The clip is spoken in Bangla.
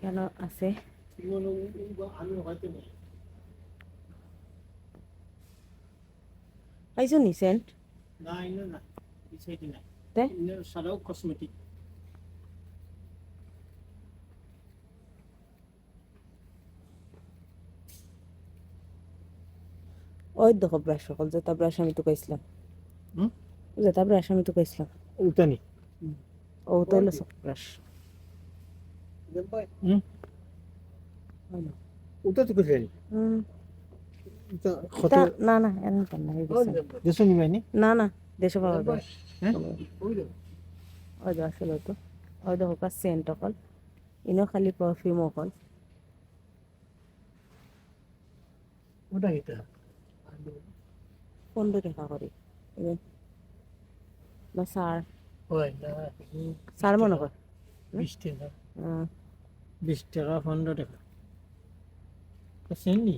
কেন আছে পাইছো নি সেন্ট নাই না না বিষয়টি নাই তে সারাও কসমেটিক ওই দেখো ব্রাশ সকল যেটা ব্রাশ আমি তো কইছিলাম যেটা ব্রাশ আমি তো কইছিলাম উতানি ও তো হলো সফট ব্রাশ উতা তো কইছেন উতা কত না না এমন কেন না দেশো নিবাইনি না না দেশে পাওয়া যায় হ্যাঁ ওই যে আসলে তো ওই দেখো কা সেন্ট অকল ইনো খালি পারফিউম অকল ওটা এটা 15 টাকা করে বা সার ওই না সার মনে কর 20 টাকা হুম 20 টাকা 15 টাকা তো সেন্ডি